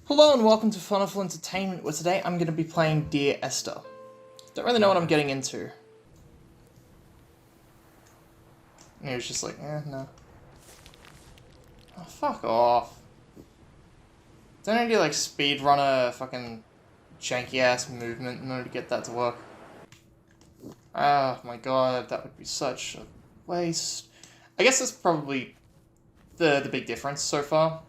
Hello and welcome to Funful Entertainment, where today I'm going to be playing Dear Esther. Don't really know what I'm getting into. And he was just like, no. Oh, fuck off. Don't I do like speedrunner fucking janky ass movement in order to get that to work? Oh my god, that would be such a waste. I guess that's probably the big difference so far.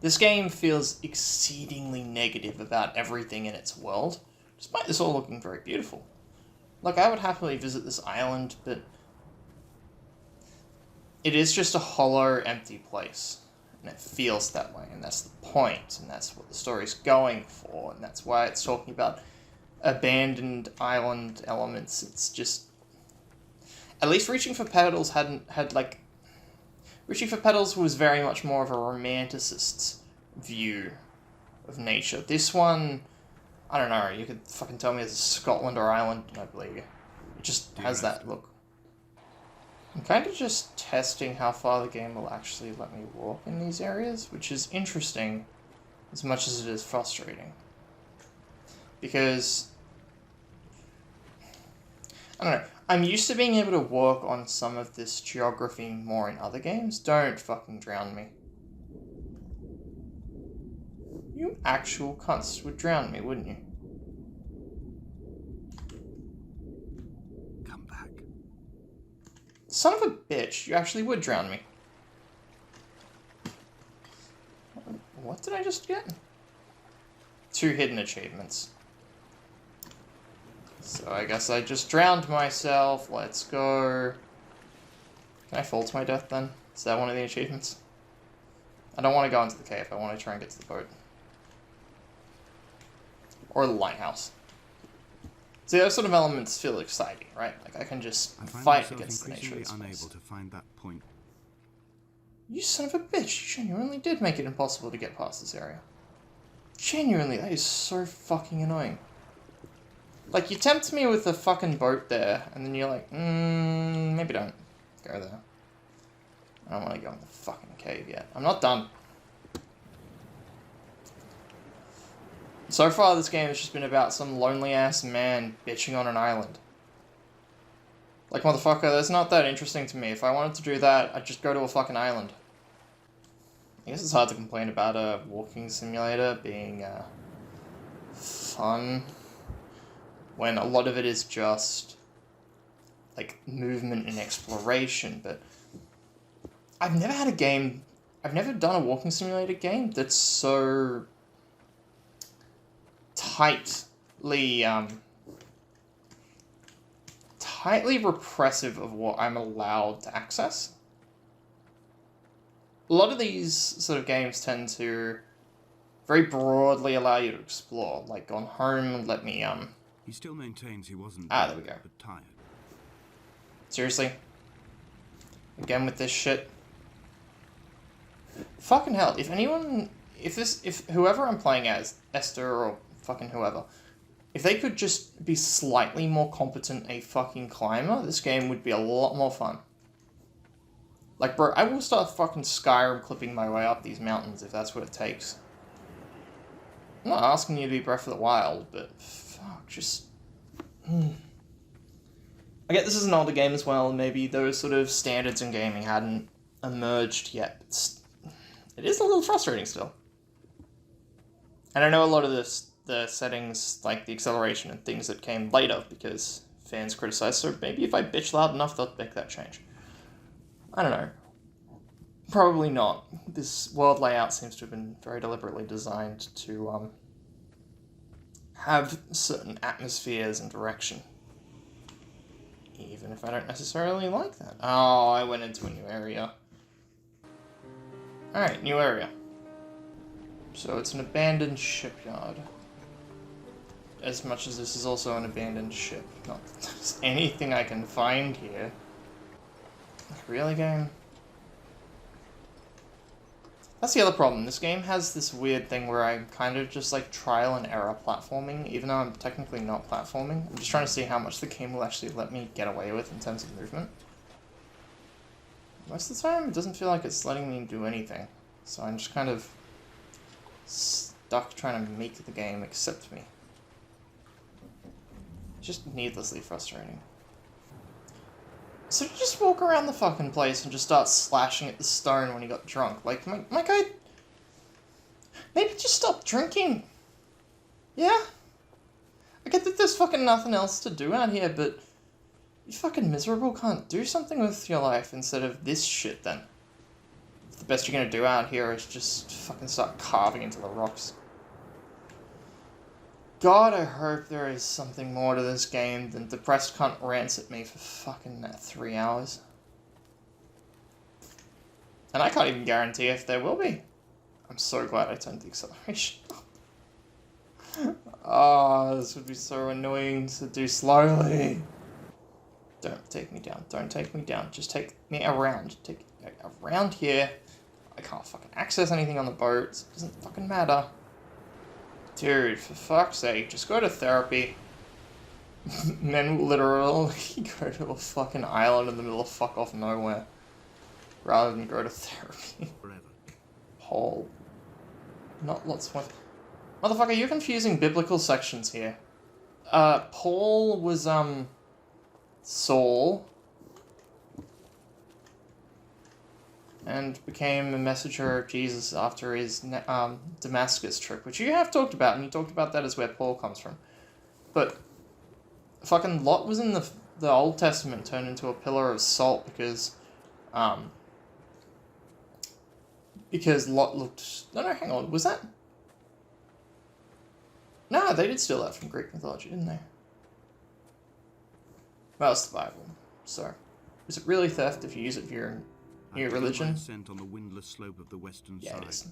This game feels exceedingly negative about everything in its world, despite this all looking very beautiful. Like, I would happily visit this island, but it is just a hollow, empty place. And it feels that way, and that's the point, and that's what the story's going for, and that's why it's talking about abandoned island elements. It's just... At least Reaching for Petals Reaching for Petals was very much more of a romanticist's view of nature. This one, I don't know, you could fucking tell me it's Scotland or Ireland, and I believe you. It just has that look. I'm kind of just testing how far the game will actually let me walk in these areas, which is interesting as much as it is frustrating. Because, I don't know, I'm used to being able to work on some of this geography more in other games. Don't fucking drown me. You actual cunts would drown me, wouldn't you? Come back. Son of a bitch, you actually would drown me. What did I just get? 2 hidden achievements. So I guess I just drowned myself. Let's go. Can I fall to my death then? Is that one of the achievements? I don't want to go into the cave. I want to try and get to the boat. Or the lighthouse. See, those sort of elements feel exciting, right? Like I can just fight against the nature of this place. Unable to find that point. You son of a bitch! You genuinely did make it impossible to get past this area. Genuinely, that is so fucking annoying. Like, you tempt me with a fucking boat there, and then you're like, maybe don't go there. I don't want to go in the fucking cave yet. I'm not done. So far, this game has just been about some lonely-ass man bitching on an island. Like, motherfucker, that's not that interesting to me. If I wanted to do that, I'd just go to a fucking island. I guess it's hard to complain about a walking simulator being, fun, when a lot of it is just, like, movement and exploration, but I've never done a walking simulator game that's so tightly repressive of what I'm allowed to access. A lot of these sort of games tend to very broadly allow you to explore, like Gone Home let me, He still maintains he wasn't there we go. but tired. Seriously? Again with this shit? Fucking hell, if whoever I'm playing as, Esther or fucking whoever, if they could just be slightly more competent a fucking climber, this game would be a lot more fun. Like, bro, I will start fucking Skyrim clipping my way up these mountains if that's what it takes. I'm not asking you to be Breath of the Wild, but fuck, just... I get this is an older game as well, and maybe those sort of standards in gaming hadn't emerged yet, but it is a little frustrating still. And I know a lot of the settings, like the acceleration and things that came later, because fans criticize, so maybe if I bitch loud enough, they'll make that change. I don't know. Probably not. This world layout seems to have been very deliberately designed to have certain atmospheres and direction. Even if I don't necessarily like that. Oh, I went into a new area. Alright, new area. So it's an abandoned shipyard. As much as this is also an abandoned ship. Not that there's anything I can find here. Like, really, game? That's the other problem. This game has this weird thing where I'm kind of just like trial and error platforming, even though I'm technically not platforming. I'm just trying to see how much the game will actually let me get away with in terms of movement. Most of the time, it doesn't feel like it's letting me do anything. So I'm just kind of duck trying to make the game accept me. Just needlessly frustrating. So you just walk around the fucking place and just start slashing at the stone when he got drunk. Like, my guy... Maybe just stop drinking. Yeah? I get that there's fucking nothing else to do out here, but... You fucking miserable can't do something with your life instead of this shit, then. If the best you're gonna do out here is just fucking start carving into the rocks. God, I hope there is something more to this game than depressed cunt rants at me for fucking 3 hours. And I can't even guarantee if there will be. I'm so glad I turned the acceleration up. Oh, this would be so annoying to do slowly. Don't take me down. Don't take me down. Just take me around. Take me around here. I can't fucking access anything on the boat. So it doesn't fucking matter. Dude, for fuck's sake, just go to therapy. Men literally go to a fucking island in the middle of fuck off nowhere. Rather than go to therapy. Paul. Not lots of... Motherfucker, you're confusing biblical sections here. Paul was, Saul. And became a messenger of Jesus after his Damascus trip, which you have talked about, and you talked about that as where Paul comes from. But fucking Lot was in the Old Testament turned into a pillar of salt because Lot looked... No, hang on, was that... No, they did steal that from Greek mythology, didn't they? Well, it's the Bible, so... Is it really theft if you use it for your new religion? On the windless slope of the western yeah, side. it is.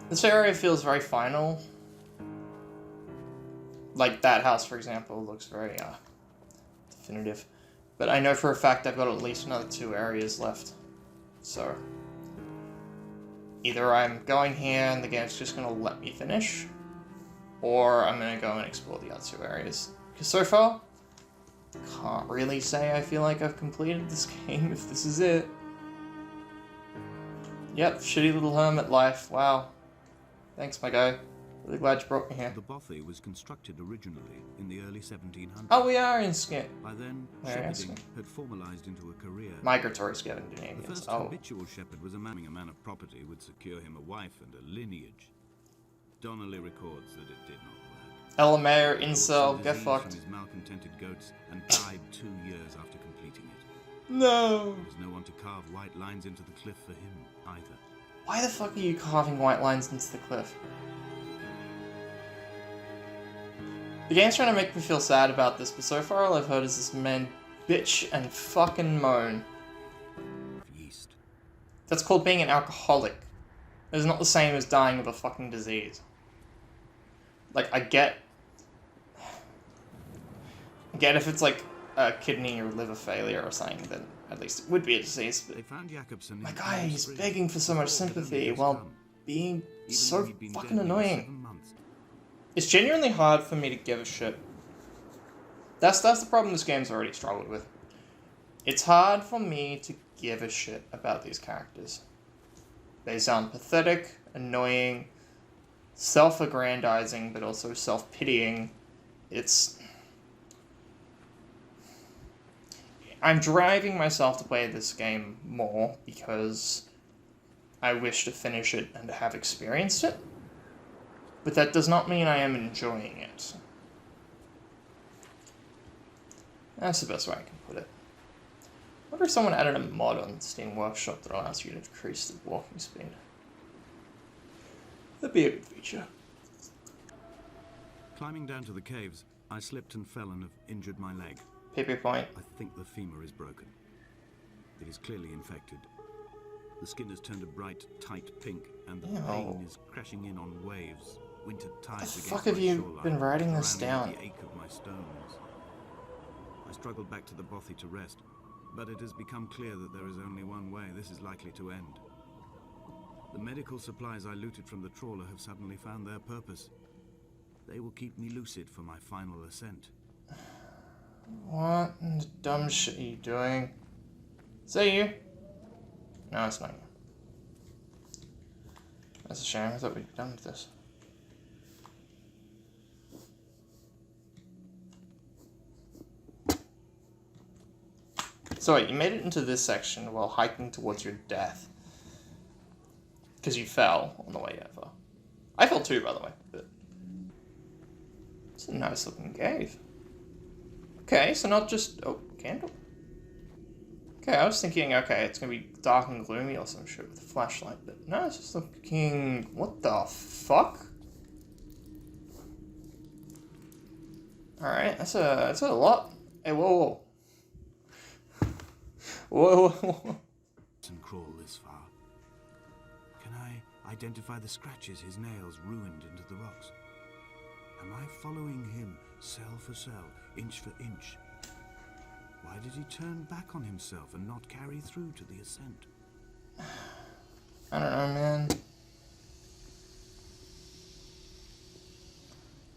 This area feels very final. Like that house, for example, looks very definitive. But I know for a fact I've got at least another 2 areas left. So either I'm going here and the game's just going to let me finish, or I'm going to go and explore the other 2 areas. Because so far, can't really say I feel like I've completed this game if this is it. Yep, shitty little hermit life. Wow. Thanks, my guy. Really glad you brought me here. The bothy was constructed originally in the early 1700s. Oh, we are in Skit. By then, shepherding had formalized into a career. Migratory Scandinavians. The first habitual shepherd was a man of property would secure him a wife and a lineage. Donnelly records that it did not work. Elmayer, incel, get fucked. His malcontented goats and died 2 years after completing it. No. There was no one to carve white lines into the cliff for him either. Why the fuck are you carving white lines into the cliff? The game's trying to make me feel sad about this, but so far all I've heard is this man bitch and fucking moan. Yeast. That's called being an alcoholic. It's not the same as dying of a fucking disease. Like, I get if it's like a kidney or liver failure or something, then at least it would be a disease. But they found Jakobsen my guy, he's begging for so much sympathy while being so fucking annoying. It's genuinely hard for me to give a shit. That's the problem this game's already struggled with. It's hard for me to give a shit about these characters. They sound pathetic, annoying, self-aggrandizing, but also self-pitying. I'm driving myself to play this game more because I wish to finish it and to have experienced it. But that does not mean I am enjoying it. That's the best way I can put it. I wonder if someone added a mod on Steam Workshop that allows you to decrease the walking speed. That'd be a good feature. Climbing down to the caves, I slipped and fell and have injured my leg. PP point. I think the femur is broken. It is clearly infected. The skin has turned a bright, tight pink, and the pain is crashing in on waves. Winter tides against my shoreline. What the fuck have you been writing this down? The ache of my stones. I struggled back to the bothy to rest, but it has become clear that there is only one way this is likely to end. The medical supplies I looted from the trawler have suddenly found their purpose. They will keep me lucid for my final ascent. What in the dumb shit are you doing? Is that you? No, it's not you. That's a shame. I thought we'd be done with this. So wait, you made it into this section while hiking towards your death. Because you fell on the way over. I fell too, by the way. But it's a nice looking cave. Okay, so not just... Oh, candle. Okay, I was thinking, okay, it's gonna be dark and gloomy or some shit with a flashlight, but no, it's just looking... What the fuck? Alright, that's a lot. Hey, whoa. Whoa. And crawl this far. Can I identify the scratches his nails ruined into the rocks? Am I following him cell for cell, inch for inch? Why did he turn back on himself and not carry through to the ascent? I don't know, man.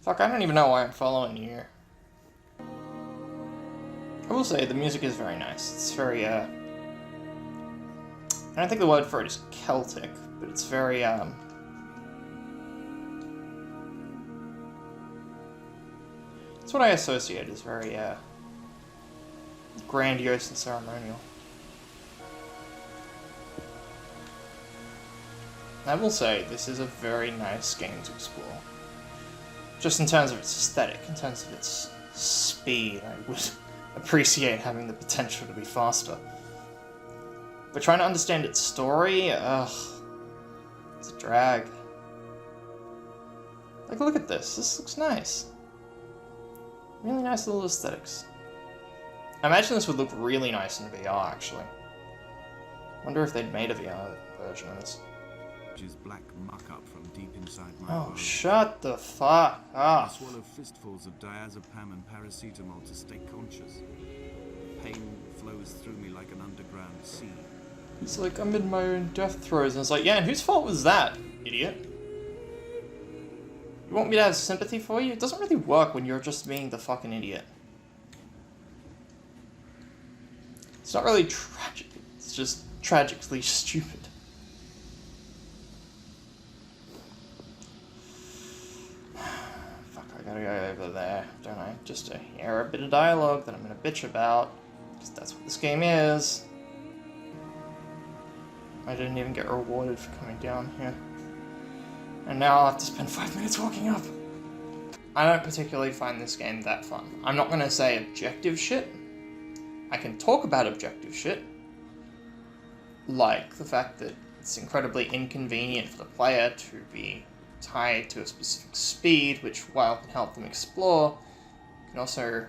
Fuck, I don't even know why I'm following you here. I will say, the music is very nice. It's very, I don't think the word for it is Celtic, but it's very, it's what I associate as very, grandiose and ceremonial. I will say, this is a very nice game to explore. Just in terms of its aesthetic, in terms of its speed, I would appreciate having the potential to be faster. But trying to understand its story, it's a drag. Like, look at this. This looks nice. Really nice little aesthetics. I imagine this would look really nice in VR, actually. Wonder if they'd made a VR version of this. Is black muck up from deep inside my Oh, body. shut the fuck I up. swallow fistfuls of diazepam and paracetamol to stay conscious. Pain flows through me like an underground sea. It's like, I'm in my own death throes, and it's like, yeah, and whose fault was that, idiot? You want me to have sympathy for you? It doesn't really work when you're just being the fucking idiot. It's not really tragic, it's just tragically stupid. Fuck, I gotta go over there, don't I? Just to hear a bit of dialogue that I'm gonna bitch about, because that's what this game is. I didn't even get rewarded for coming down here. And now I'll have to spend 5 minutes walking up. I don't particularly find this game that fun. I'm not gonna say objective shit. I can talk about objective shit. Like the fact that it's incredibly inconvenient for the player to be tied to a specific speed, which, while can help them explore, can also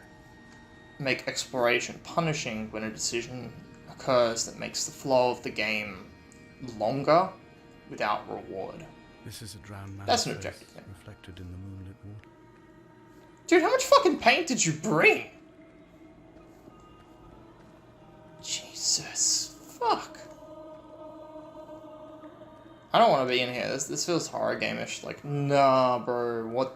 make exploration punishing when a decision occurs that makes the flow of the game longer without reward. This is a drowned man's That's an face objective thing. reflected in the moonlit water. Dude, how much fucking paint did you bring? Jesus. Fuck. I don't want to be in here. This feels horror game-ish. Like, nah, bro. What?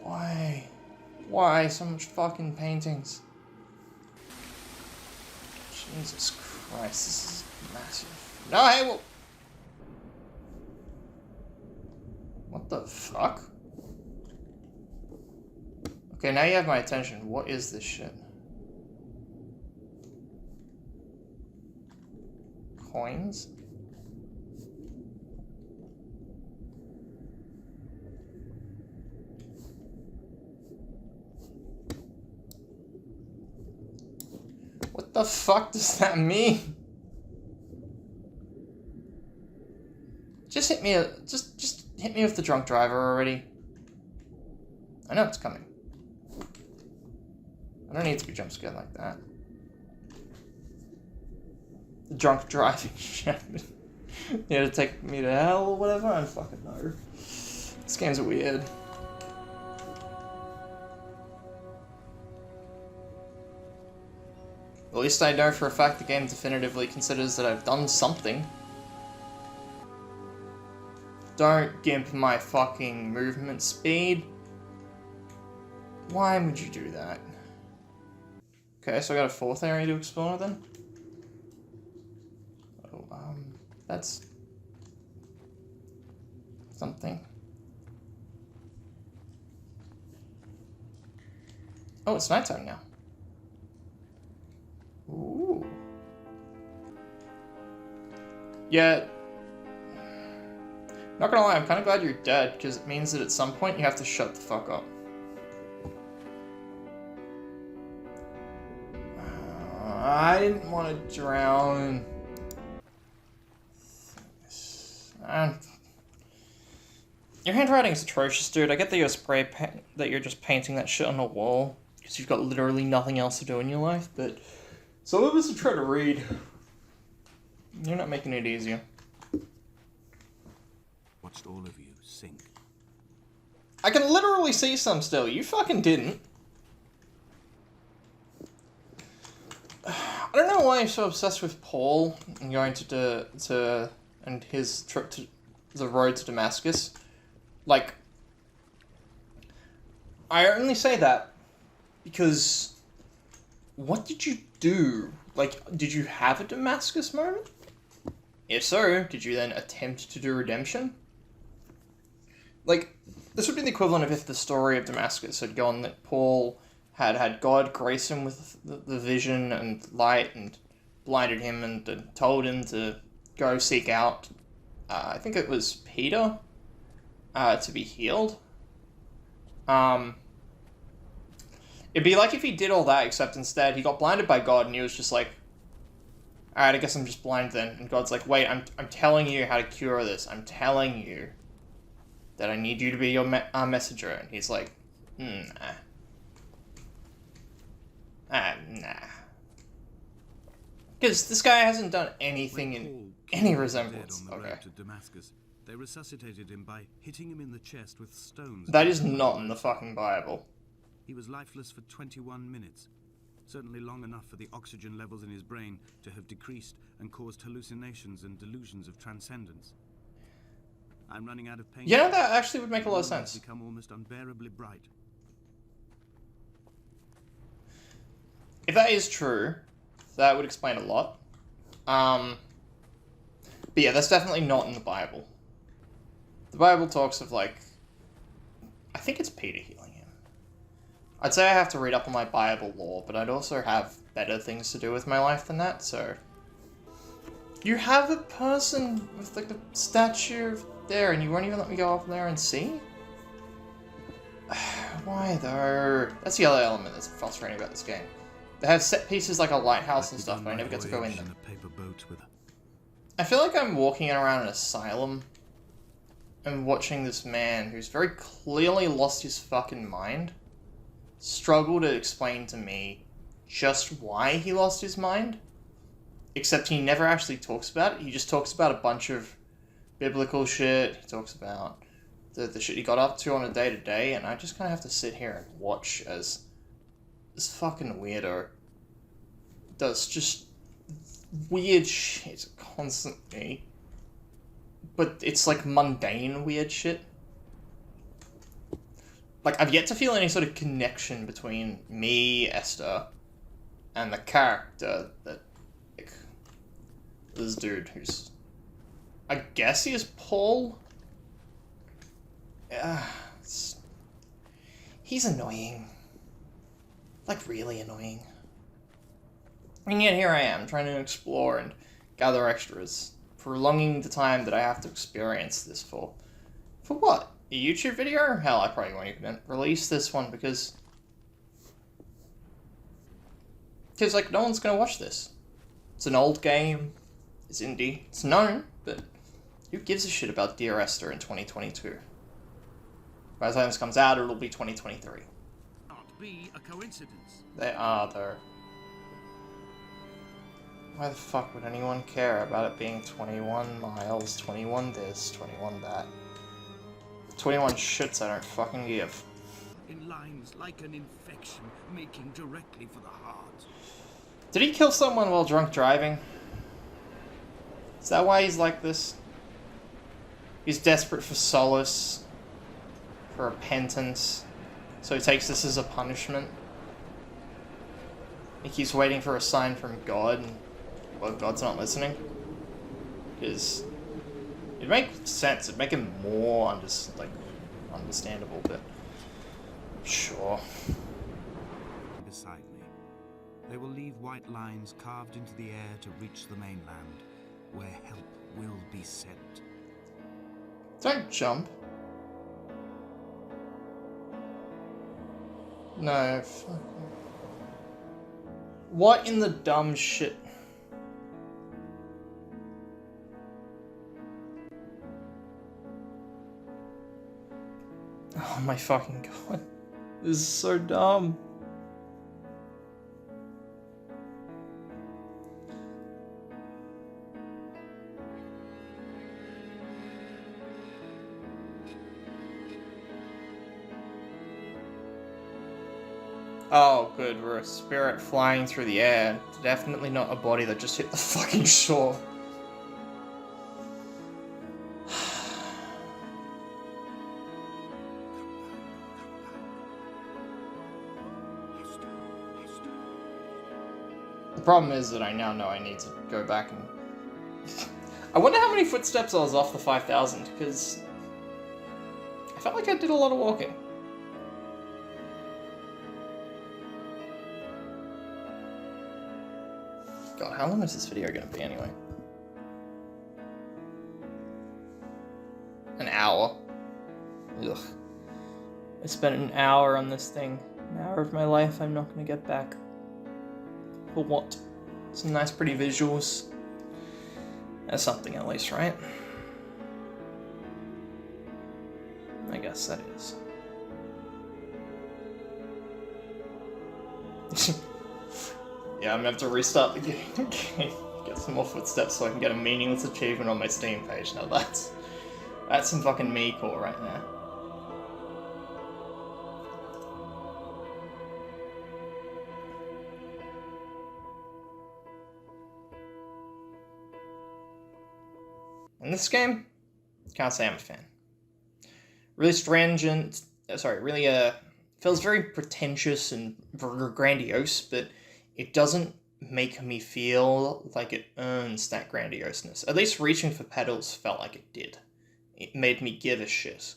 Why? Why so much fucking paintings? Jesus Christ, this is massive. No, hey, well... What the fuck? Okay, now you have my attention. What is this shit? Coins? What the fuck does that mean? Just hit me, just hit me with the drunk driver already. I know it's coming. I don't need to be jump scared like that. The drunk driving shit. You had to take me to hell or whatever? I don't fucking know. This game's weird. At least I know for a fact the game definitively considers that I've done something. Don't gimp my fucking movement speed. Why would you do that? Okay, so I got a fourth area to explore then? That's something. Oh, it's nighttime now. Ooh. Yeah. Not gonna lie, I'm kind of glad you're dead, because it means that at some point you have to shut the fuck up. I didn't want to drown. Your handwriting's atrocious, dude. I get that you're just painting that shit on a wall because you've got literally nothing else to do in your life, but some of us are trying to read. You're not making it easier. Watched all of you sink. I can literally see some still. You fucking didn't. I don't know why you're so obsessed with Paul and going and his trip to the road to Damascus. Like, I only say that because what did you do? Like, did you have a Damascus moment? If so, did you then attempt to do redemption? Like, this would be the equivalent of if the story of Damascus had gone that Paul had God grace him with the vision and light and blinded him and told him to go seek out, I think it was Peter, to be healed. It'd be like if he did all that, except instead he got blinded by God and he was just like, alright, I guess I'm just blind then. And God's like, wait, I'm telling you how to cure this. I'm telling you that I need you to be your messenger. And he's like, nah. Nah. Because this guy hasn't done anything in any resemblance. Okay. To Damascus, they resuscitated him by hitting him in the chest with stones. That is not in the fucking Bible. He was lifeless for 21 minutes. Certainly long enough for the oxygen levels in his brain to have decreased and caused hallucinations and delusions of transcendence. I'm running out of pain. Yeah, that actually would make a lot of sense. Become almost unbearably bright. If that is true, that would explain a lot. But yeah, that's definitely not in the Bible. The Bible talks of, like, I think it's Peter healing him. I'd say I have to read up on my Bible lore, but I'd also have better things to do with my life than that, so... You have a person with, like, a statue there, and you won't even let me go up there and see? Why, though? That's the other element that's frustrating about this game. They have set pieces like a lighthouse and stuff, but I never get to go in them. I feel like I'm walking around an asylum and watching this man who's very clearly lost his fucking mind struggle to explain to me just why he lost his mind. Except he never actually talks about it. He just talks about a bunch of biblical shit. He talks about the shit he got up to on a day-to-day, and I just kind of have to sit here and watch as this fucking weirdo does just weird shit constantly. But it's like mundane weird shit. Like, I've yet to feel any sort of connection between me, Esther, and the character that, like, this dude who's, I guess he is Paul? Yeah, he's annoying. Like, really annoying. And yet here I am, trying to explore and gather extras, prolonging the time that I have to experience this for. For what? A YouTube video? Hell, I probably won't even release this one because, like, no one's gonna watch this. It's an old game, it's indie, it's known, but who gives a shit about Dear Esther in 2022? By the time this comes out, it'll be 2023. Can't be a coincidence. They are, though. Why the fuck would anyone care about it being 21 miles, 21 this, 21 that? 21 shits I don't fucking give. In lines like an infection, making directly for the heart. Did he kill someone while drunk driving? Is that why he's like this? He's desperate for solace, for repentance, so he takes this as a punishment. He keeps waiting for a sign from God, and, well, God's not listening. Because it'd make sense. It'd make it more understandable, but sure. Beside me. They will leave white lines carved into the air to reach the mainland, where help will be sent. Don't jump. No, fuck. What in the dumb shit? Oh my fucking god. This is so dumb. Oh, good. We're a spirit flying through the air. Definitely not a body that just hit the fucking shore. The problem is that I now know I need to go back and... I wonder how many footsteps I was off the 5,000, because I felt like I did a lot of walking. God, how long is this video going to be anyway? An hour. Ugh. I spent an hour on this thing. An hour of my life I'm not going to get back. For what? Some nice pretty visuals. That's something at least, right? I guess that is. Yeah, I'm gonna have to restart the game again. Get some more footsteps so I can get a meaningless achievement on my Steam page. Now that's some fucking me core right there. In this game, can't say I'm a fan. Really stringent, really feels very pretentious and grandiose, but it doesn't make me feel like it earns that grandioseness. At least Reaching for Petals felt like it did. It made me give a shit.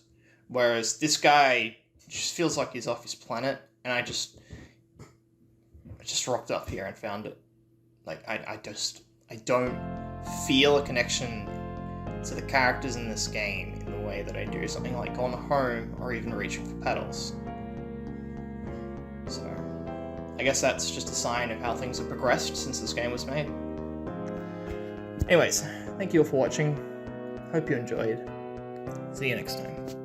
Whereas this guy just feels like he's off his planet, and I just rocked up here and found it. Like, I don't feel a connection to the characters in this game in the way that I do something like Gone Home or even Reaching for Petals. So, I guess that's just a sign of how things have progressed since this game was made. Anyways, thank you all for watching. Hope you enjoyed. See you next time.